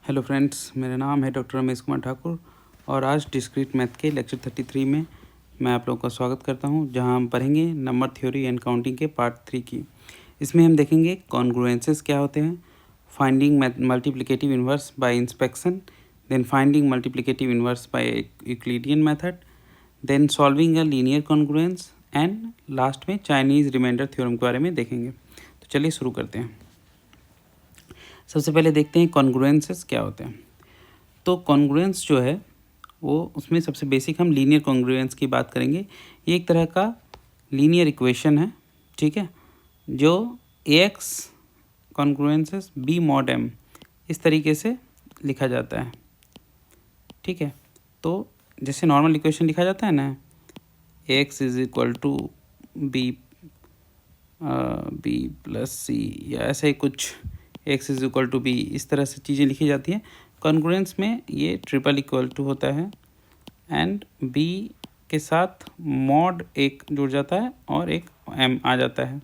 Hello friends, मेरा नाम है डॉक्टर रमेश कुमार ठाकुर और आज डिस्क्रीट मैथ के लेक्चर 33 में मैं आप लोगों का स्वागत करता हूं, जहां हम पढ़ेंगे नंबर थ्योरी एंड काउंटिंग के पार्ट 3 की। इसमें हम देखेंगे कॉन्ग्रुएंसेस क्या होते हैं, finding multiplicative inverse by inspection, then finding multiplicative inverse by Euclidean method, then solving a linear congruence and last में चाइनीज़ रिमाइंडर थ्योरम के बारे में देखेंगे। तो चलिए शुरू करते हैं। सबसे पहले देखते हैं कॉन्ग्रुएंसेस क्या होते हैं। तो कॉन्ग्रुएंस जो है वो उसमें सबसे बेसिक हम लीनियर कॉन्ग्रुएंस की बात करेंगे। ये एक तरह का लीनियर इक्वेशन है, ठीक है, जो AX कॉन्ग्रुएंसेस B mod M इस तरीके से लिखा जाता है, ठीक है। तो जैसे नॉर्मल इक्वेशन लिखा जाता है ना, AX is equal to B plus C या ऐसे ही कुछ, x is equal to B, इस तरह से चीज़ें लिखी जाती हैं। कॉन्ग्रुएंस में ये ट्रिपल इक्वल टू होता है एंड B के साथ मॉड एक जुड़ जाता है और एक M आ जाता है,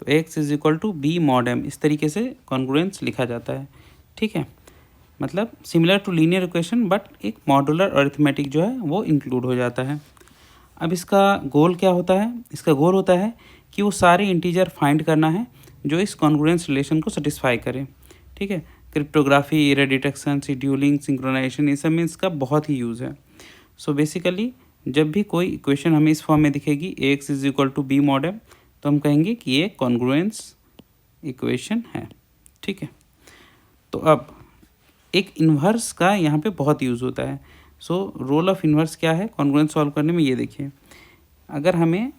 तो x is equal to B mod M, इस तरीके से कॉन्ग्रुएंस लिखा जाता है, ठीक है। मतलब similar to linear equation but एक मॉडुलर अरिथमेटिक जो है वो इंक्लूड हो जाता है। अब इसका गोल क्या होता है? इसका गोल होता है कि वो सारे इंटीजर फाइंड करना है जो इस कॉन्ग्रुएंस रिलेशन को सेटिस्फाई करे, ठीक है। Cryptography, error detection, scheduling, synchronization, ये सब में इसका बहुत ही यूज़ है। सो बेसिकली जब भी कोई इक्वेशन हमें इस फॉर्म में दिखेगी AX is equal to B mod M, तो हम कहेंगे कि ये कॉन्ग्रुएंस इक्वेशन है, ठीक है। तो अब एक इन्वर्स का यहाँ पे बहुत यूज़ होता है। सो रोल ऑफ इन्वर्स क्या है कॉन्ग्रुएंस सॉल्व करने में, ये देखिए। अगर हमें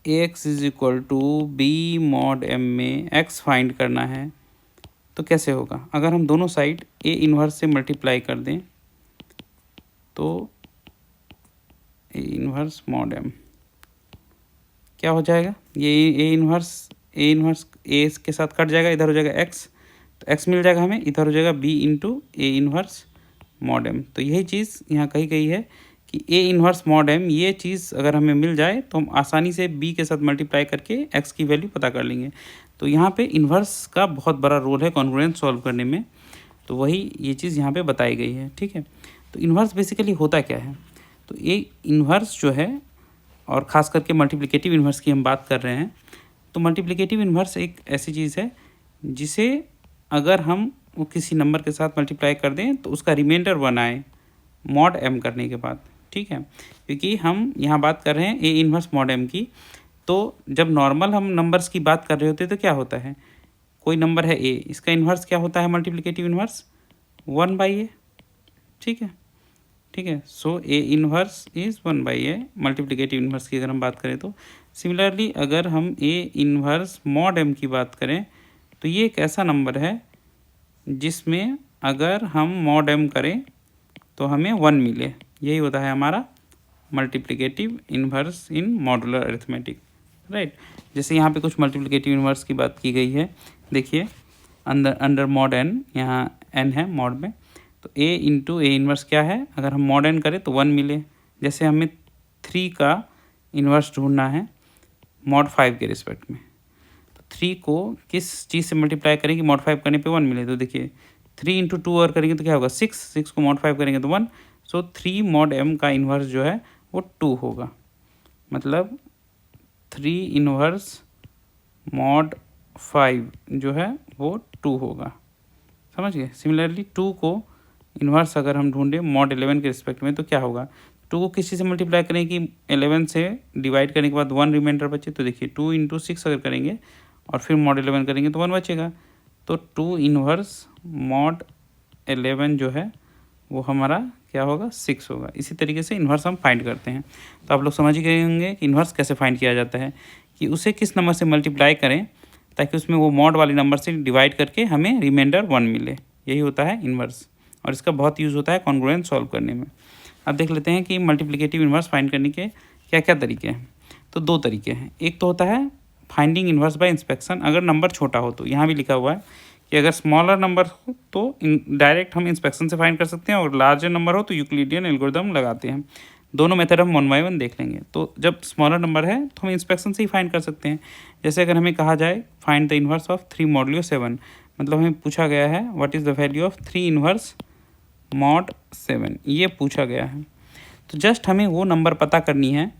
AX is equal to B mod M में x फाइंड करना है तो कैसे होगा? अगर हम दोनों साइड A इन्वर्स से मल्टीप्लाई कर दें तो A इन्वर्स mod M क्या हो जाएगा? ये A इन्वर्स A के साथ कट जाएगा, इधर हो जाएगा x, तो x मिल जाएगा हमें, इधर हो जाएगा B into A inverse mod M। तो यही चीज़ यहाँ कही गई है कि A इन्वर्स mod M, ये चीज़ अगर हमें मिल जाए तो हम आसानी से B के साथ मल्टीप्लाई करके x की वैल्यू पता कर लेंगे। तो यहाँ पे इन्वर्स का बहुत बड़ा रोल है कॉन्ग्रुएंस सॉल्व करने में, तो वही ये चीज़ यहाँ पे बताई गई है, ठीक है। तो इन्वर्स बेसिकली होता क्या है? तो ये इन्वर्स जो है, और ख़ास करके मल्टीप्लिकेटिव इन्वर्स की हम बात कर रहे हैं, तो मल्टीप्लिकेटिव इन्वर्स एक ऐसी चीज़ है जिसे अगर हम वो किसी नंबर के साथ मल्टीप्लाई कर दें तो उसका रिमाइंडर 1 आए मॉड M करने के बाद, ठीक है। क्योंकि हम यहाँ बात कर रहे हैं A इन्वर्स mod M की, तो जब नॉर्मल हम नंबर्स की बात कर रहे होते हैं तो क्या होता है, कोई नंबर है A, इसका इन्वर्स क्या होता है मल्टीप्लिकेटिव इन्वर्स 1/A, ठीक है, ठीक है। सो A inverse is 1/A multiplicative inverse की अगर हम बात करें तो। सिमिलरली अगर हम A इन्वर्स mod M की बात करें तो ये एक ऐसा नंबर है जिसमें अगर हम mod M करें तो हमें 1 मिले, यही होता है हमारा मल्टीप्लिकेटिव इन्वर्स इन मॉडुलर अरिथमेटिक, राइट। जैसे यहाँ पे कुछ मल्टीप्लिकेटिव इन्वर्स की बात की गई है, देखिए अंडर mod n, यहाँ n है mod में, तो A इंटू A इन्वर्स क्या है, अगर हम mod n करें तो 1 मिले। जैसे हमें 3 का इन्वर्स ढूंढना है mod 5 के रिस्पेक्ट में, तो 3 को किस चीज़ से मल्टीप्लाई करेंगे mod 5 करने पे 1 मिले, तो देखिए 3 इंटू 2 और करेंगे तो क्या होगा 6 को mod 5 करेंगे तो 1। सो 3 mod M का इन्वर्स जो है वो 2 होगा, मतलब 3 इन्वर्स mod 5 जो है वो 2 होगा, समझ गए। सिमिलरली 2 को इन्वर्स अगर हम ढूंढें mod 11 के रिस्पेक्ट में तो क्या होगा, 2 को किसी से मल्टीप्लाई करें कि 11 से डिवाइड करने के बाद 1 रिमाइंडर बचे, तो देखिए 2 इंटू 6 अगर करेंगे और फिर mod 11 करेंगे तो 1 बचेगा, तो 2 इन्वर्स mod 11 जो है वो हमारा क्या होगा 6 होगा। इसी तरीके से इन्वर्स हम फाइंड करते हैं। तो आप लोग समझ ही गए होंगे कि इन्वर्स कैसे फाइंड किया जाता है, कि उसे किस नंबर से मल्टीप्लाई करें ताकि उसमें वो मॉड वाले नंबर से डिवाइड करके हमें रिमाइंडर 1 मिले, यही होता है इन्वर्स, और इसका बहुत यूज़ होता है कॉन्ग्रुएंस सॉल्व करने में। अब देख लेते हैं कि मल्टीप्लिकेटिव इन्वर्स फाइंड करने के क्या क्या तरीके हैं। तो 2 तरीके हैं, एक तो होता है फाइंडिंग इन्वर्स बाय इंस्पेक्शन, अगर नंबर छोटा हो तो, यहाँ भी लिखा हुआ है कि अगर स्मॉलर नंबर हो तो डायरेक्ट हम इंस्पेक्शन से फाइंड कर सकते हैं, और लार्जर नंबर हो तो यूक्लिडियन एल्गोरिथम लगाते हैं। दोनों मेथड हम 1 बाय 1 देख लेंगे। तो जब स्मॉलर नंबर है तो हम इंस्पेक्शन से ही फाइंड कर सकते हैं। जैसे अगर हमें कहा जाए find the inverse of 3 modulo 7, मतलब हमें पूछा गया है what is the value of 3 inverse mod 7, ये पूछा गया है। तो जस्ट हमें वो नंबर पता करनी है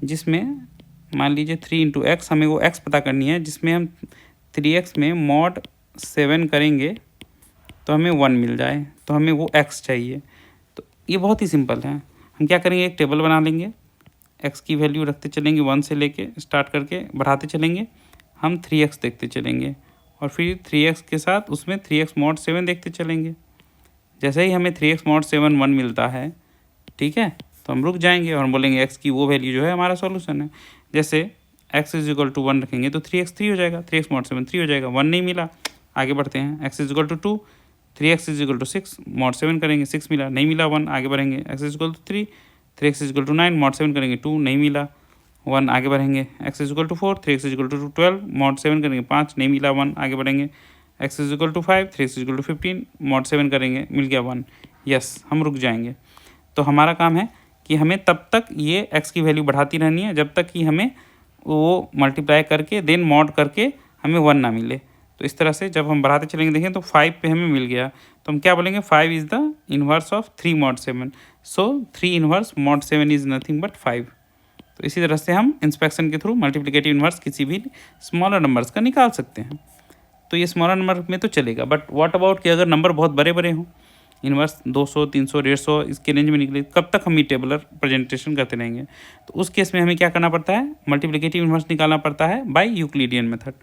जिसमें मान लीजिए 3 इंटू एक्स, हमें वो एक्स पता करनी है जिसमें हम 3x में मॉड 7 करेंगे तो हमें 1 मिल जाए, तो हमें वो x चाहिए। तो ये बहुत ही सिंपल है। हम क्या करेंगे, एक टेबल बना लेंगे, x की वैल्यू रखते चलेंगे 1 से लेके स्टार्ट करके बढ़ाते चलेंगे, हम 3x देखते चलेंगे और फिर 3x के साथ उसमें 3x मॉड 7 देखते चलेंगे। जैसे ही हमें 3x मॉड 7 1 मिलता है, ठीक है, तो हम रुक जाएंगे और हम बोलेंगे x की वो वैल्यू जो है हमारा सॉल्यूशन है। जैसे x इज इक्वल टू 1 रखेंगे तो 3x 3 हो जाएगा, 3x मॉड 7 3 हो जाएगा, 1 नहीं मिला, आगे बढ़ते हैं। x is equal to 2, 3x is equal to 6, mod 7 करेंगे, 6 मिला, नहीं मिला 1, आगे बढ़ेंगे। x is equal to 3, 3x is equal to 9, mod 7 करेंगे 2, नहीं मिला 1, आगे बढ़ेंगे। x is equal to 4, 3x is equal to 12, mod 7 करेंगे 5, नहीं मिला 1, आगे बढ़ेंगे। x is equal to 5, 3x is equal to 15, mod 7 करेंगे, मिल गया 1, यस, हम रुक जाएंगे। तो हमारा काम है कि हमें तब तक ये x की वैल्यू बढ़ाती रहनी है जब तक कि हमें वो मल्टीप्लाई करके देन मॉड करके हमें 1 ना मिले। तो इस तरह से जब हम बढ़ाते चलेंगे, देखें तो 5 पे हमें मिल गया, तो हम क्या बोलेंगे, 5 is the inverse of 3 mod 7, so 3 inverse mod 7 is nothing but 5। तो इसी तरह से हम इंस्पेक्शन के थ्रू मल्टीप्लिकेटिव इन्वर्स किसी भी स्मॉलर नंबर्स का निकाल सकते हैं। तो ये स्मॉलर नंबर में तो चलेगा, बट व्हाट अबाउट कि अगर नंबर बहुत बड़े बड़े हों, इन्वर्स 200 300 150 इसके रेंज में निकले, कब तक हम ये टेबलर प्रेजेंटेशन करते रहेंगे। तो उस केस में हमें क्या करना पड़ता है, मल्टीप्लिकेटिव इन्वर्स निकालना पड़ता है बाय यूक्लिडियन मेथड।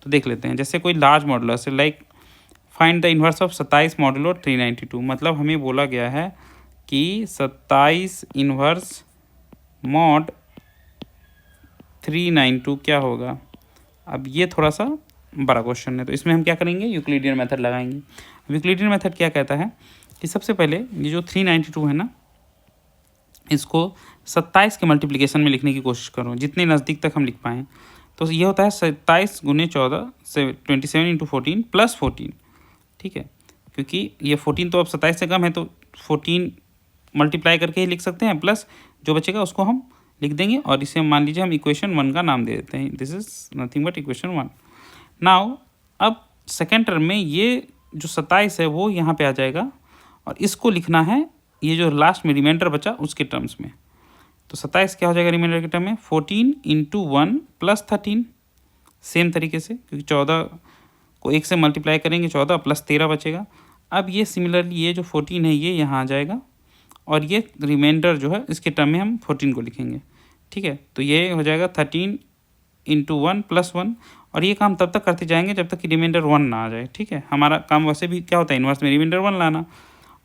तो देख लेते हैं, जैसे कोई लार्ज मॉडुलर से like find the inverse of 27 modulo 392, मतलब हमें बोला गया है कि 27 इन्वर्स मॉड 392 क्या होगा। अब ये थोड़ा सा बड़ा क्वेश्चन है, तो इसमें हम क्या करेंगे, यूक्लिडियन मेथड लगाएंगे। यूक्लिडियन मेथड क्या कहता है कि सबसे पहले ये जो 392 है ना, इसको 27 के मल्टीप्लिकेशन में लिखने की कोशिश करो, जितने नज़दीक तक हम लिख पाएँ। तो ये होता है 27 गुने 14 से 27 इंटू 14 प्लस 14, ठीक है, क्योंकि ये 14 तो अब 27 से कम है, तो 14 मल्टीप्लाई करके ही लिख सकते हैं, प्लस जो बचेगा उसको हम लिख देंगे और इसे मान लीजिए हम इक्वेशन 1 का नाम दे देते हैं, this is nothing but equation 1। Now अब सेकेंड टर्म में ये जो 27 है वो यहाँ पे आ जाएगा और इसको लिखना है ये जो लास्ट में रिमाइंडर बचा उसके टर्म्स में। तो 27 क्या हो जाएगा रिमाइंडर के टर्म में, 14 इंटू 1 प्लस 13, सेम तरीके से, क्योंकि 14 को 1 से मल्टीप्लाई करेंगे 14 प्लस 13 बचेगा। अब ये सिमिलरली ये जो 14 है ये यहाँ आ जाएगा और ये रिमाइंडर जो है इसके टर्म में हम 14 को लिखेंगे, ठीक है। तो ये हो जाएगा 13 इंटू 1 प्लस 1, और ये काम तब तक करते जाएंगे जब तक कि रिमाइंडर 1 ना आ जाए, ठीक है। हमारा काम वैसे भी क्या होता है, इन्वर्स में रिमाइंडर 1 लाना,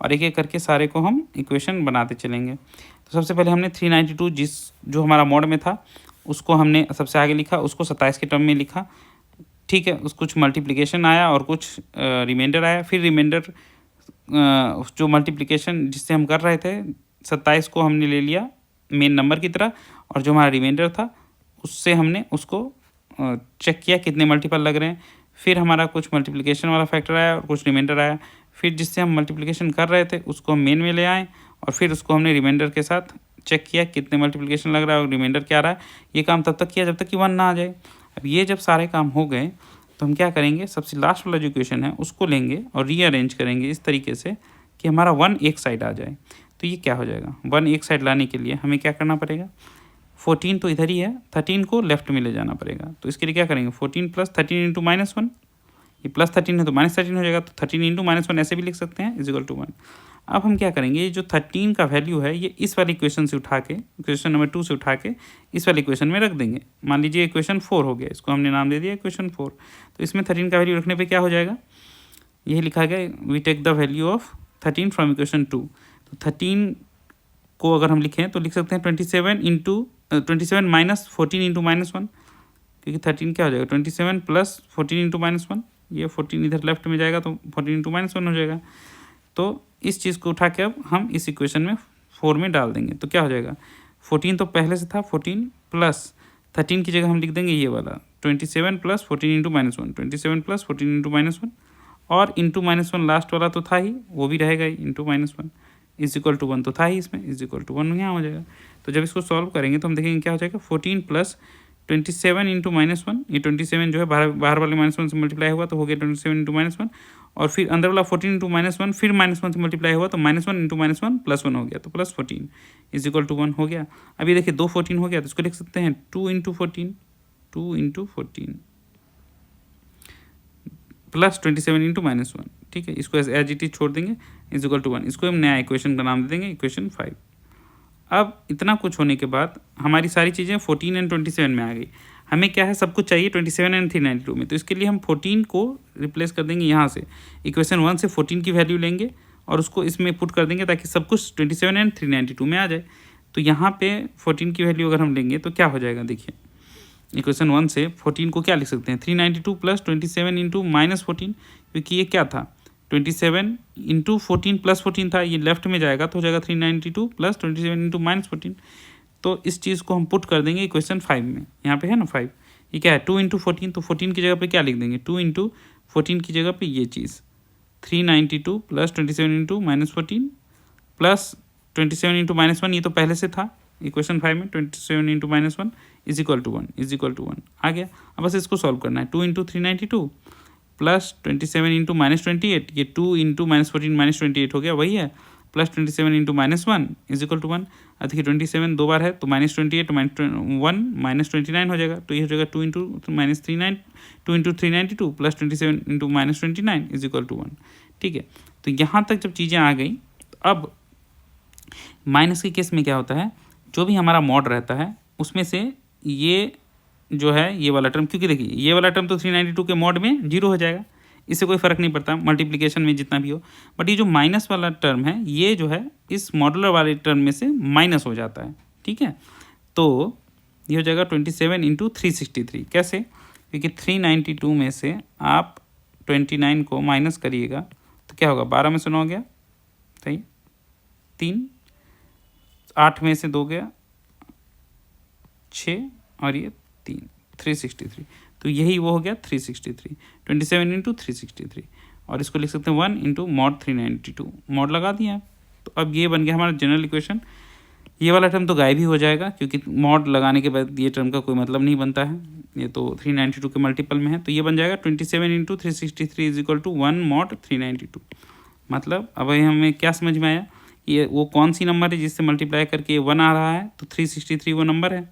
और एक एक करके सारे को हम इक्वेशन बनाते चलेंगे। तो सबसे पहले हमने 392 जो हमारा मोड में था उसको हमने सबसे आगे लिखा, उसको 27 के टर्म में लिखा, ठीक है। उस कुछ मल्टीप्लिकेशन आया और कुछ रिमाइंडर आया, फिर रिमाइंडर जो मल्टीप्लिकेशन जिससे हम कर रहे थे 27 को हमने ले लिया मेन नंबर की तरह, और जो हमारा रिमाइंडर था उससे हमने उसको चेक किया कितने मल्टीपल लग रहे हैं। फिर हमारा कुछ मल्टीप्लिकेशन वाला फैक्टर आया और कुछ रिमाइंडर आया, फिर जिससे हम मल्टीप्लिकेशन कर रहे थे उसको हम मेन में ले आए और फिर उसको हमने रिमाइंडर के साथ चेक किया कितने मल्टीप्लिकेशन लग रहा है और रिमाइंडर क्या आ रहा है। ये काम तब तक किया जब तक कि 1 ना आ जाए। अब ये जब सारे काम हो गए तो हम क्या करेंगे, सबसे लास्ट वाला जो इक्वेशन है उसको लेंगे और रीअरेंज करेंगे इस तरीके से कि हमारा 1 एक साइड आ जाए। तो ये क्या हो जाएगा, 1 एक साइड लाने के लिए हमें क्या करना पड़ेगा, 14 तो इधर ही है, 13 को लेफ्ट में ले जाना पड़ेगा। तो इसके लिए क्या करेंगे, 14 प्लस 13 इंटू -1, ये प्लस 13 है तो -13 हो जाएगा, तो 13 इंटू -1 ऐसे भी लिख सकते हैं इज इक्वल टू 1। अब हम क्या करेंगे, ये जो 13 का वैल्यू है ये इस वाली इक्वेशन से उठा के, इक्वेशन नंबर 2 से उठा के इस वाली इक्वेशन में रख देंगे। मान लीजिए इक्वेशन 4 हो गया, इसको हमने नाम दे दिया इक्वेशन 4। तो इसमें 13 का वैल्यू रखने पे क्या हो जाएगा, यही लिखा गया, we take the value of 13 from equation 2। तो 13 को अगर हम लिखें तो लिख सकते हैं 27 माइनस 14 इंटू -1, क्योंकि 13 क्या हो जाएगा 27 प्लस 14 इंटू -1, ये 14 इधर लेफ्ट में जाएगा तो 14 इंटू -1 हो जाएगा। तो इस चीज़ को उठा के अब हम इस इक्वेशन में 4 में डाल देंगे। तो क्या हो जाएगा, 14 तो पहले से था, 14 प्लस 13 की जगह हम लिख देंगे ये वाला 27 प्लस 14 इंटू -1, 27 प्लस 14 इंटू -1, और इंटू -1 लास्ट वाला तो था ही, वो भी रहेगा ही, इंटू -1 इज इक्वल टू 1 तो था ही इसमें, इज इक्वल टू 1 यहाँ हो जाएगा। तो जब इसको सॉल्व करेंगे तो हम देखेंगे क्या हो जाएगा, 14 प्लस 27 इंटू -1, ये 27 जो है बाहर वाले -1 से मल्टीप्लाई हुआ तो हो गया 27 इंटू -1, और फिर अंदर वाला 14 इंटू -1 फिर -1 से मल्टीप्लाई हुआ तो -1 इंटू -1 +1 हो गया, तो +14 इज इक्वल टू 1 हो गया। अब ये देखिए 2 14 हो गया, तो इसको लिख सकते हैं 2 इंटू 14 प्लस 27 इंटू -1, ठीक है। इसको एज इट इज छोड़ देंगे, इज इक्वल टू 1। इसको हम नया इक्वेशन का नाम दे देंगे इक्वेशन 5। अब इतना कुछ होने के बाद हमारी सारी चीज़ें 14 एंड 27 में आ गई। हमें क्या है, सब कुछ चाहिए 27 एंड 392 में, तो इसके लिए हम 14 को रिप्लेस कर देंगे यहाँ से, इक्वेशन 1 से 14 की वैल्यू लेंगे और उसको इसमें पुट कर देंगे ताकि सब कुछ 27 एंड 392 में आ जाए। तो यहाँ पे 14 की वैल्यू अगर हम लेंगे तो क्या हो जाएगा, देखिए इक्वेशन 1 से 14 को क्या लिख सकते हैं, 392 प्लस 27 इंटू -14, क्योंकि ये क्या था 27 इंटू 14 प्लस 14 था, ये लेफ्ट में जाएगा तो हो जाएगा 392 प्लस 27 इंटू -14। तो इस चीज़ को हम पुट कर देंगे इक्वेशन 5 में, यहाँ पे है ना 5, ये क्या है 2 इंटू 14, तो 14 की जगह पे क्या लिख देंगे, 2 इंटू 14 की जगह पे ये चीज़ 392 प्लस 27 इंटू -14 प्लस 27 इंटू -1, ये तो पहले से था इक्वेशन 5 में, 27 इंटू -1 इज इक्वल टू 1 आ गया। अब बस इसको सॉल्व करना है, 2 इंटू 392 प्लस 27 इंटू -28, ये 2 इंटू -14 -28 हो गया, वही है, plus 27 into -1 is equal to 1। अब देखिए 27 दो बार है तो -28 1 -29 हो जाएगा, तो ये हो जाएगा 2 into -392 plus 27 into -29 is equal to 1, ठीक है। तो यहाँ तक जब चीज़ें आ गई, अब माइनस के केस में क्या होता है, जो भी हमारा मॉड रहता है उसमें से ये जो है ये वाला टर्म, क्योंकि देखिए ये वाला टर्म तो 392 के मॉड में 0 हो जाएगा, इससे कोई फ़र्क नहीं पड़ता मल्टीप्लिकेशन में जितना भी हो, बट ये जो माइनस वाला टर्म है ये जो है इस मॉडुलर वाले टर्म में से माइनस हो जाता है, ठीक है। तो ये हो जाएगा 27 इंटू 363, कैसे, क्योंकि 392 में से आप 29 को माइनस करिएगा तो क्या होगा, 12 में से 9 गया, सही, 3, 8 में से 2 गया 6, और ये 3, 363, तो यही वो हो गया 363, 27 इंटू 363, और इसको लिख सकते हैं 1 इंटू मॉड 392, मॉड लगा दिया। तो अब ये बन गया हमारा जनरल इक्वेशन। ये वाला टर्म तो गायब ही हो जाएगा क्योंकि मॉड लगाने के बाद ये टर्म का कोई मतलब नहीं बनता है, ये तो 392 के मल्टीपल में है, तो ये बन जाएगा 27 into 363 is equal to 1 mod 392। मतलब अब हमें क्या समझ में आया, ये वो कौन सी नंबर है जिससे मल्टीप्लाई करके 1 आ रहा है, तो 363 वो नंबर है,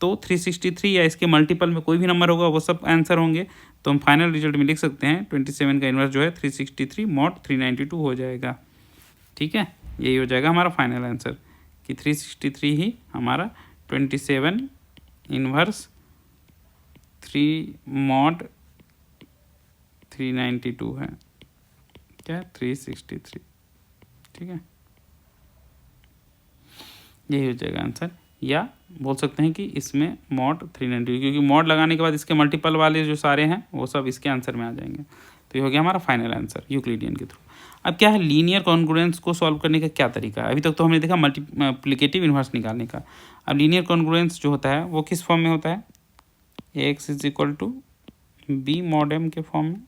तो 363 या इसके मल्टीपल में कोई भी नंबर होगा वो सब आंसर होंगे। तो हम फाइनल रिजल्ट में लिख सकते हैं 27 का इन्वर्स जो है 363 मॉड 392 हो जाएगा, ठीक है। यही हो जाएगा हमारा फाइनल आंसर कि 363 ही हमारा 27 इन्वर्स 3 मॉड 392 है, क्या 363, ठीक है, यही हो जाएगा आंसर। या बोल सकते हैं कि इसमें मॉड 392, क्योंकि मॉड लगाने के बाद इसके मल्टीपल वाले जो सारे हैं वो सब इसके आंसर में आ जाएंगे। तो ये हो गया हमारा फाइनल आंसर यूक्लिडियन के थ्रू। अब क्या है, लीनियर कॉन्ग्रुएंस को सॉल्व करने का क्या तरीका है। अभी तक तो हमने देखा मल्टीप्लिकेटिव इन्वर्स निकालने का। अब लीनियर कॉन्ग्रुएंस जो होता है वो किस फॉर्म में होता है, x is equal to B mod m के फॉर्म में।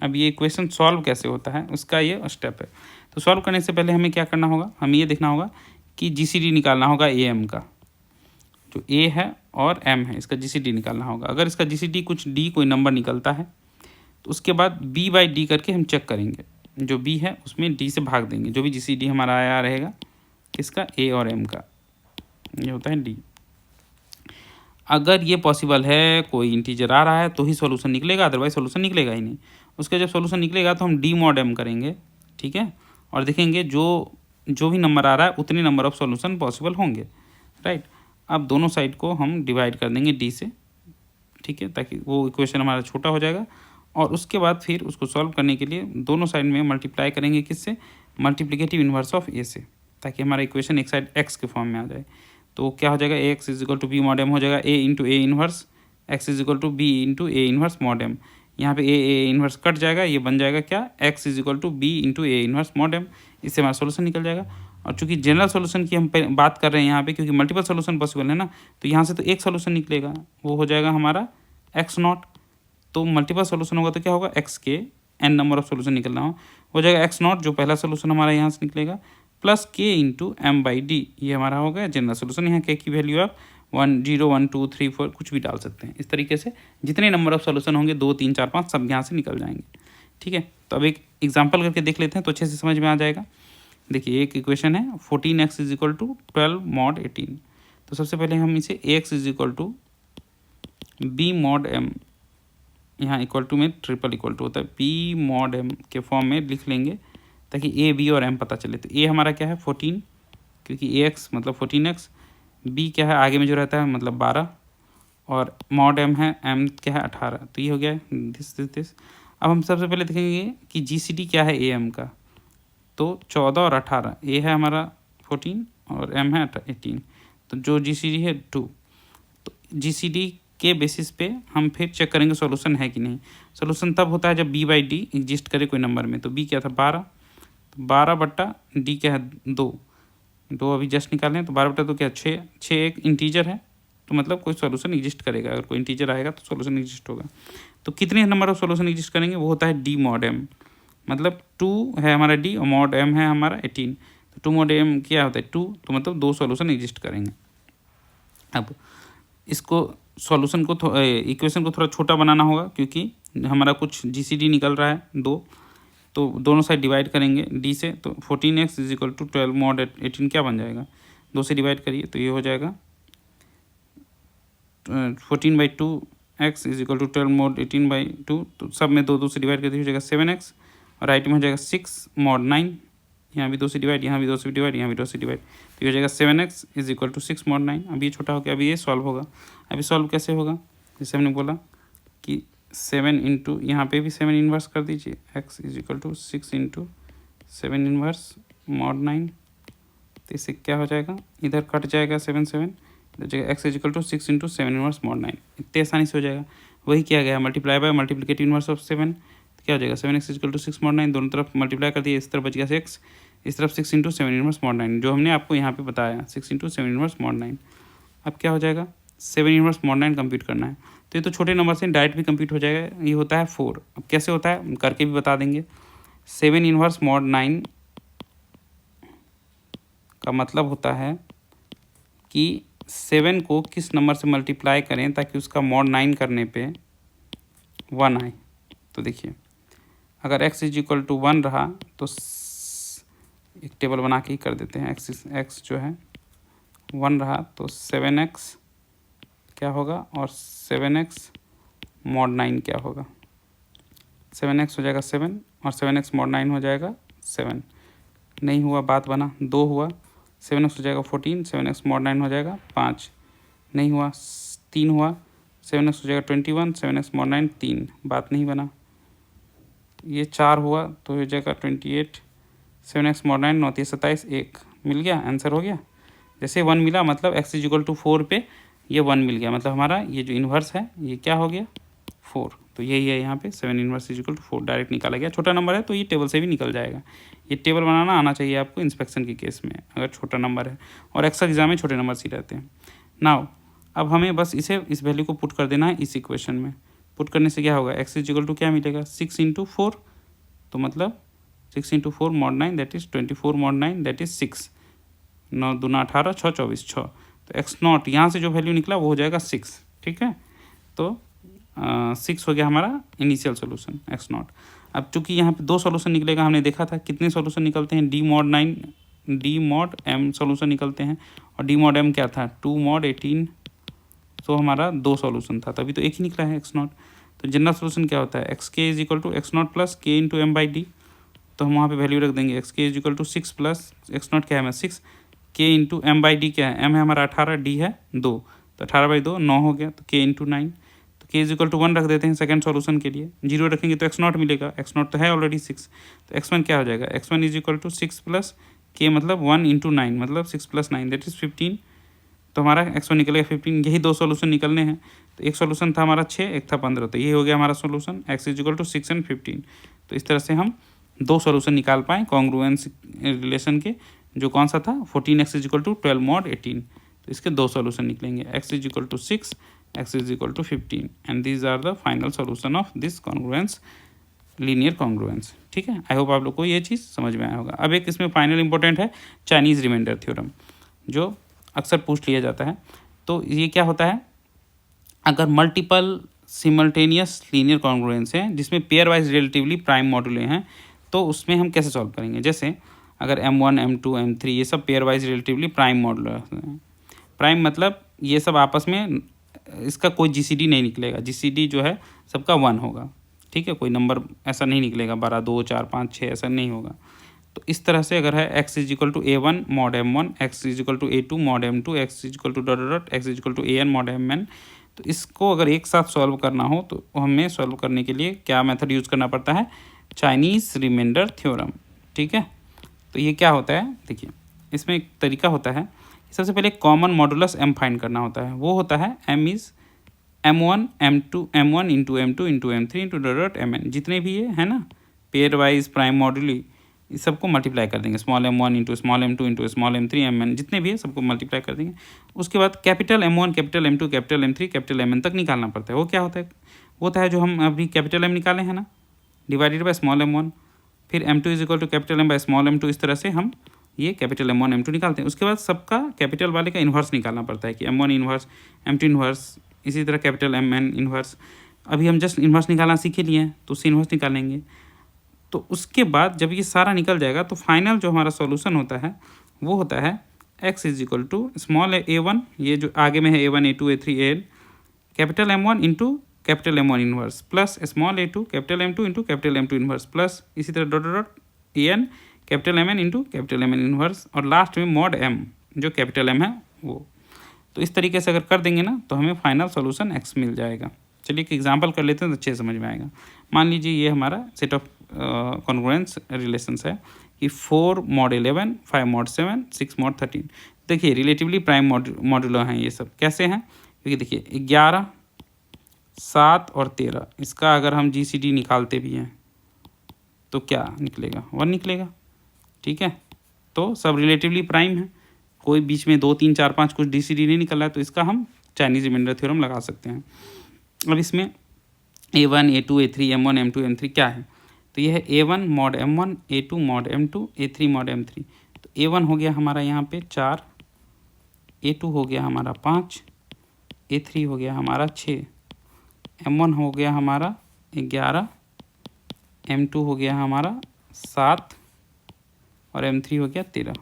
अब ये इक्वेशन सॉल्व कैसे होता है उसका ये स्टेप है। तो सॉल्व करने से पहले हमें क्या करना होगा, हमें ये देखना होगा कि जीसीडी निकालना होगा ए एम का, जो ए है और एम है इसका जीसीडी निकालना होगा। अगर इसका जीसीडी कुछ डी कोई नंबर निकलता है तो उसके बाद बी बाई डी करके हम चेक करेंगे, जो बी है उसमें डी से भाग देंगे, जो भी जीसीडी हमारा आया रहेगा किसका, ए और एम का, ये होता है डी। अगर ये पॉसिबल है, कोई इंटीजर आ रहा है तो ही सॉल्यूशन निकलेगा, अदरवाइज सॉल्यूशन निकलेगा ही नहीं। उसका जब सॉल्यूशन निकलेगा तो हम डी मॉड एम करेंगे, ठीक है, और देखेंगे जो भी नंबर आ रहा है उतने नंबर ऑफ सॉल्यूशन पॉसिबल होंगे, राइट। अब दोनों साइड को हम डिवाइड कर देंगे डी से, ठीक है, ताकि वो इक्वेशन हमारा छोटा हो जाएगा। और उसके बाद फिर उसको सॉल्व करने के लिए दोनों साइड में मल्टीप्लाई करेंगे किससे, मल्टीप्लिकेटिव इन्वर्स ऑफ ए से, ताकि हमारा इक्वेशन एक साइड एक्स के फॉर्म में आ जाए। तो क्या हो जाएगा, A X is equal to B mod M हो जाएगा, A into A inverse X is equal to B into A inverse mod M. यहाँ पे ए इन्वर्स कट जाएगा, ये बन जाएगा क्या, x is equal to B into A inverse mod m. इससे हमारा सोल्यूशन निकल जाएगा। और चूंकि जनरल सोल्यूशन की हम बात कर रहे हैं यहाँ पे, क्योंकि मल्टीपल सोल्यूशन पॉसिबल है ना, तो यहाँ से तो एक सोल्यूशन निकलेगा, वो हो जाएगा हमारा एक्स नॉट। तो मल्टीपल सोल्यूशन होगा तो क्या होगा, एक्स के एन नंबर ऑफ सोल्यूशन निकलना हो जाएगा एक्स नॉट, जो पहला सोल्यूशन हमारा यहाँ से निकलेगा, plus k into m by D, ये हमारा हो गया जनरल सोल्यूशन। यहाँ के की वैल्यू आप 1 0 1 2 3 4 कुछ भी डाल सकते हैं। इस तरीके से जितने नंबर ऑफ सॉल्यूशन होंगे 2 3 4 5 सब यहाँ से निकल जाएंगे। ठीक है, तो अब एक एग्जाम्पल करके देख लेते हैं तो अच्छे से समझ में आ जाएगा। देखिए एक इक्वेशन है 14x is equal to 12 mod 18। तो सबसे पहले हम इसे ax is equal to b mod m, यहाँ इक्वल टू में ट्रिपल इक्वल टू होता है, b mod m के फॉर्म में लिख लेंगे ताकि a b और m पता चले। तो a हमारा क्या है 14, क्योंकि ax मतलब 14x, b क्या है आगे में जो रहता है मतलब 12, और mod m है, m क्या है 18। तो ये हो गया दिस। अब हम सबसे पहले देखेंगे कि GCD क्या है am का। तो 14 और 18, a है हमारा 14 और m है 18, तो जो GCD है 2। तो GCD के बेसिस पे हम फिर चेक करेंगे सॉल्यूशन है कि नहीं। सॉल्यूशन तब होता है जब b/d एग्जिस्ट करे कोई नंबर में। तो b क्या था 12, तो 12/d क्या है 2 अभी जस्ट निकालें। तो 12/2 क्या 6 एक इंटीजर है, तो मतलब कोई सॉल्यूशन एग्जिस्ट करेगा। अगर कोई इंटीजर आएगा तो सॉल्यूशन एग्जिस्ट होगा। तो कितने नंबर ऑफ सॉल्यूशन एग्जिस्ट करेंगे वो होता है d mod m, मतलब 2 है हमारा d और mod m है हमारा 18। तो 2 mod m क्या होता है 2, तो मतलब 2 सॉल्यूशन एग्जिस्ट करेंगे। अब इसको सॉल्यूशन को इक्वेशन को थोड़ा छोटा बनाना होगा, क्योंकि हमारा कुछ GCD निकल रहा है 2, तो दोनों साइड डिवाइड करेंगे d से। तो 14x is equal to 12 mod 18 क्या बन जाएगा, 2 से डिवाइड करिए तो ये हो जाएगा 14/2x is equal to 12 mod 18/2। तो सब में 2 से डिवाइड करते हो जाएगा 7x, और राइट में हो जाएगा 6 mod 9, यहाँ भी 2 से डिवाइड, यहाँ भी 2 से डिवाइड, यहाँ भी 2 से डिवाइड, तो ये हो जाएगा 7x is equal to 6 mod 9। अभी ये छोटा हो गया, अभी ये सॉल्व होगा। अभी सॉल्व कैसे होगा, जैसे हमने बोला कि 7 इंटू, यहाँ पे भी 7 इन्वर्स कर दीजिए, x is equal to 6 into 7 inverse mod 9। तो इससे क्या हो जाएगा, इधर कट जाएगा 7 इधर जाएगा, x is equal to 6 into 7 inverse mod 9। इतने आसानी से हो जाएगा। वही किया गया multiply by multiplicative inverse of 7, तो क्या हो जाएगा 7x is equal to 6 mod 9। दोनों तरफ मल्टीप्लाई कर दिए, इस तरफ बच गया 6, इस तरफ 6 इंटू 7 इन्वर्स mod 9, जो हमने आपको यहाँ पे बताया 6 इंटू 7 इन्वर्स mod 9। अब क्या हो जाएगा 7 इन्वर्स mod 9 कंप्यूट करना है। तो ये तो छोटे नंबर से डायरेक्ट भी कंप्यूट हो जाएगा। ये होता है 4। अब कैसे होता है करके भी बता देंगे। 7 इन्वर्स mod 9 का मतलब होता है कि 7 को किस नंबर से मल्टीप्लाई करें ताकि उसका mod 9 करने पे 1 आए। तो देखिए अगर x इज इक्वल टू 1 रहा तो एक टेबल बना के ही कर देते हैं। x जो है 1 रहा तो 7x क्या होगा और 7x mod 9 क्या होगा। 7x हो जाएगा 7 और 7x mod 9 हो जाएगा 7। नहीं हुआ, बात बना, 2 हुआ, 7x हो जाएगा 14, 7x mod 9 हो जाएगा 5। नहीं हुआ, 3 हुआ, 7x हो जाएगा 21, 7x mod 9 3, बात नहीं बना। ये 4 हुआ तो हो जाएगा 28, 7x mod 9 9 27, 1 मिल गया, आंसर हो गया। जैसे 1 मिला मतलब x इज इक्वल टू 4 पे ये 1 मिल गया, मतलब हमारा ये जो इन्वर्स है ये क्या हो गया 4। तो यही है यहाँ पे 7 inverse is equal to 4 direct निकाला गया। छोटा नंबर है तो ये टेबल से भी निकल जाएगा। ये टेबल बनाना आना चाहिए आपको इंस्पेक्शन के केस में अगर छोटा नंबर है, और अक्सर एग्जाम में छोटे नंबर ही रहते हैं। नाउ अब हमें बस इस वैल्यू को पुट कर देना है इस इक्वेशन में। पुट करने से क्या होगा, x इज इक्वल टू क्या मिलेगा 6 इंटू 4, तो मतलब 6 into 4 mod 9 that is 24 mod 9 that is 6, 9 दूना 18, 6 24 6। तो x नॉट यहाँ से जो वैल्यू निकला वो हो जाएगा 6। ठीक है, तो 6 हो गया हमारा इनिशियल सोल्यूशन x नॉट। अब चूंकि यहाँ पे 2 सॉल्यूशन निकलेगा, हमने देखा था कितने सॉल्यूशन निकलते हैं, d mod 9 d mod m solution निकलते हैं, और d mod m क्या था 2 mod 18। तो हमारा 2 सॉल्यूशन था, तभी तो एक ही निकला है x नॉट। तो जनरल सोल्यूशन क्या होता है x k is equal to x naught plus k into m by d. तो हम वहाँ पे वैल्यू रख देंगे x k is equal to 6 plus x naught क्या है 6, के इंटू एम बाई डी क्या है, एम है हमारा 18, डी है 2, तो 18/2 9 हो गया, तो के इंटू 9। तो के इज इक्वल टू 1 रख देते हैं सेकंड सॉल्यूशन के लिए, 0 रखेंगे तो एक्स नॉट मिलेगा, एक्स नॉट तो है ऑलरेडी 6। तो x1 क्या हो जाएगा, x1 is equal to 6 plus के मतलब 1 इंटू 9 मतलब 6 प्लस 9 दैट इज़ 15। तो हमारा x1 निकलेगा 15। यही 2 सॉल्यूशन निकलने हैं। तो एक सॉल्यूशन था हमारा 6, एक था 15, तो ये हो गया हमारा solution x is equal to 6 and 15। तो इस तरह से हम 2 सॉल्यूशन निकाल पाएँ कॉन्ग्रुएंस रिलेशन के, जो कौन सा था 14x is equal to 12 mod 18। तो इसके 2 सॉल्यूशन निकलेंगे, x is equal to 6, x is equal to 15, and these are the final solution of this congruence linear congruence. ठीक है, आई होप आप लोग को ये चीज़ समझ में आया होगा। अब एक इसमें फाइनल इंपॉर्टेंट है चाइनीज़ रिमाइंडर थ्योरम, जो अक्सर पूछ लिया जाता है। तो ये क्या होता है, अगर मल्टीपल सिमल्टेनियस लीनियर कॉन्ग्रुएंस हैं जिसमें पेयर वाइज रिलेटिवली प्राइम मॉड्यूले हैं, तो उसमें हम कैसे सॉल्व करेंगे। जैसे अगर M1 M2 M3 ये सब pair wise relatively prime modular हैं। प्राइम मतलब ये सब आपस में, इसका कोई GCD नहीं निकलेगा, GCD जो है सबका 1 होगा, ठीक है, कोई नंबर ऐसा नहीं निकलेगा 12 2 4 5 6 ऐसा नहीं होगा। तो इस तरह से अगर है x is equal to A1 mod M1, x is equal to A2 mod M2, x is equal to dot dot x is equal to AN mod MN, तो इसको अगर एक साथ सॉल्व करना हो तो हमें सॉल्व करने के लिए क्या मेथड यूज़ करना पड़ता है, चाइनीज़ रिमाइंडर थ्योरम, ठीक है। तो ये क्या होता है, देखिए इसमें एक तरीका होता है, सबसे पहले कॉमन मॉडुलस m फाइंड करना होता है, वो होता है m is M1 M1 into M2 into M3 into dot dot Mn, जितने भी ये है ना पेयर वाइज प्राइम मॉड्यूली, इस सबको मल्टीप्लाई कर देंगे, small M1 into small M2 into small M3 Mn, जितने भी है सबको मल्टीप्लाई कर देंगे। उसके बाद capital M1 capital M2 capital M3 capital Mn तक निकालना पड़ता है। वो क्या होता है, वो होता है जो हम अभी कैपिटल M निकाले हैं ना, डिवाइडेड बाय स्मॉल M1, फिर M2 is equal to capital M by small M2, इस तरह से हम ये कैपिटल M1 M2 निकालते हैं। उसके बाद सबका कैपिटल वाले का इन्वर्स निकालना पड़ता है कि M1 इन्वर्स M2 इन्वर्स, इसी तरह कैपिटल Mn इन्वर्स। अभी हम जस्ट इन्वर्स निकालना सीख लिए हैं तो उससे इन्वर्स निकालेंगे। तो उसके बाद जब ये सारा निकल जाएगा तो फाइनल जो हमारा सॉल्यूशन होता है वो होता है x is equal to small A1, ये जो आगे में है A1 A2 A3 AN, capital M1 into capital M1 inverse plus small A2 capital M2 into capital M2 inverse plus इसी तरह dot dot AN capital Mn into capital Mn inverse और last में mod M जो capital M है वो। तो इस तरीके से अगर कर देंगे ना तो हमें फाइनल सॉल्यूशन x मिल जाएगा। चलिए एक एग्जांपल कर लेते हैं तो अच्छे से समझ में आएगा। मान लीजिए ये हमारा सेट ऑफ कॉन्ग्रुएंस रिलेशंस है कि 4 मॉड 11 5 मॉड 7 6 मॉड 13। देखिए रिलेटिवली प्राइम मॉड्यूलर हैं ये सब, कैसे हैं, क्योंकि देखिए 11 7 और 13, इसका अगर हम GCD निकालते भी हैं तो क्या निकलेगा, 1 निकलेगा, ठीक है। तो सब रिलेटिवली प्राइम है, कोई बीच में 2 3 4 5 कुछ GCD नहीं निकल रहा है, तो इसका हम चाइनीज़ रिमाइंडर थ्योरम लगा सकते हैं। अब इसमें A1 A2 A3 M1 M2 M3 क्या है, तो यह है A1 mod M1 A2 mod M2 A3 mod M3। तो A1 हो गया हमारा यहाँ पे 4, A2 हो गया हमारा 5, A3 हो गया हमारा 6, M1 हो गया हमारा 11, M2 हो गया हमारा 7 और M3 हो गया 13,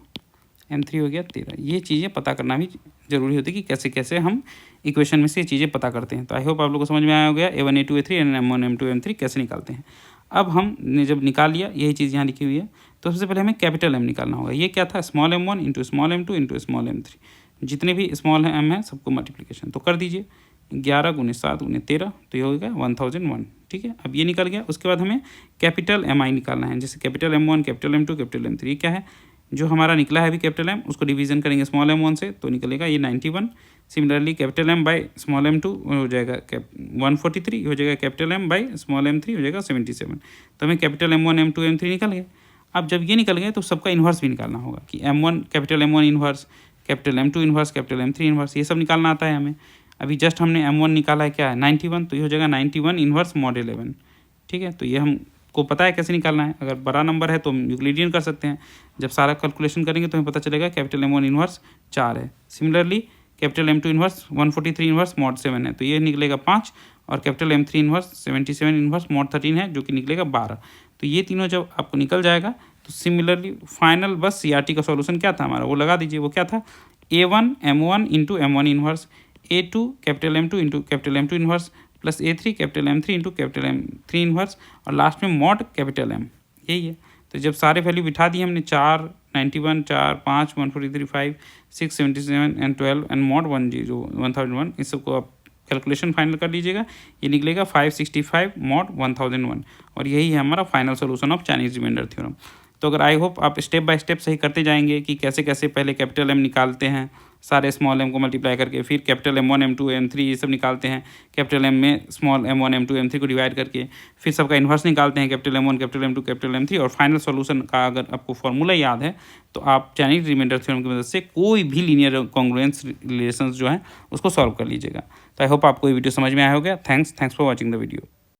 M3 हो गया 13। ये चीज़ें पता करना भी ज़रूरी होती है कि कैसे कैसे हम इक्वेशन में से ये चीज़ें पता करते हैं। तो आई होप आप लोगों को समझ में आया हो गया A1 A2 A3 M1 M2 M3 कैसे निकालते हैं। अब हमने जब निकाल लिया, यही चीज़ यहाँ लिखी हुई है, तो सबसे पहले हमें कैपिटल M निकालना होगा। ये क्या था, small M1 into small M2 into small M3, जितने भी स्मॉल M है सबको मल्टीप्लिकेशन तो कर दीजिए, 11 गुने 7 गुने 13, तो ये हो गया 1001, ठीक है। अब ये निकल गया। उसके बाद हमें कैपिटल MI निकालना है, जैसे capital M1 capital M2 capital M3, ये क्या है, जो हमारा निकला है अभी कैपिटल M उसको डिवीजन करेंगे स्मॉल M1 से तो निकलेगा ये 91। Similarly capital M by small M2 हो जाएगा 143, हो जाएगा capital M by small M3 हो जाएगा 77। तो हमें कैपिटल M1 M2 M3 निकल गए। अब जब ये निकल गए तो सबका इन्वर्स भी निकालना होगा कि M1 capital M1 inverse capital M2 inverse capital M3 inverse, ये सब निकालना आता है हमें। अभी जस्ट हमने M1 निकाला है क्या है 91, तो ये हो जाएगा 91 इन्वर्स मॉड 11, ठीक है। तो ये हमको पता है कैसे निकालना है। अगर बड़ा नंबर है तो हम यूक्लिडियन कर सकते हैं, जब सारा कैलकुलेशन करेंगे तो हमें पता चलेगा कैपिटल M1 इन्वर्स 4 है। Similarly capital M2 inverse 143 inverse mod 7 है, तो ये निकलेगा 5, और capital M3 inverse 77 inverse mod 13 है जो कि निकलेगा 12। तो ये तीनों जब आपको निकल जाएगा तो सिमिलरली फाइनल बस CRT का सॉल्यूशन क्या था हमारा वो लगा दीजिए। वो क्या था, A1 M1 into M1 inverse, A2 capital M2 into capital M2 inverse plus A3 capital M3 into capital M3 inverse और लास्ट में मॉड कैपिटल M, यही है। तो जब सारे वैल्यू बिठा दिए हमने 4 91 4 5 143 5 6 77 एंड 12 एंड मॉड 1001, इस सबको आप कैलकुलेशन फाइनल कर लीजिएगा, ये निकलेगा 565 मॉड 1001, और यही है हमारा final solution of Chinese remainder theorem. तो अगर आई होप आप स्टेप बाय स्टेप सही करते जाएंगे कि कैसे कैसे पहले कैपिटल M निकालते हैं सारे स्मॉल M को मल्टीप्लाई करके, फिर कैपिटल M1 M2 M3 ये सब निकालते हैं कैपिटल M में स्मॉल M1 M2 M3 को डिवाइड करके, फिर सबका इन्वर्स निकालते हैं capital M1 capital M2 capital M3, और फाइनल सॉल्यूशन का अगर आपको फॉर्मूला याद है तो आप चाइनीज़ रिमाइंडर थ्योरम की मदद से कोई भी लीनियर कॉन्ग्रुएंस रिलेशंस जो है उसको सॉल्व कर लीजिएगा। तो आई होप आपको ये वीडियो समझ में आया होगा। Thanks for watching the video.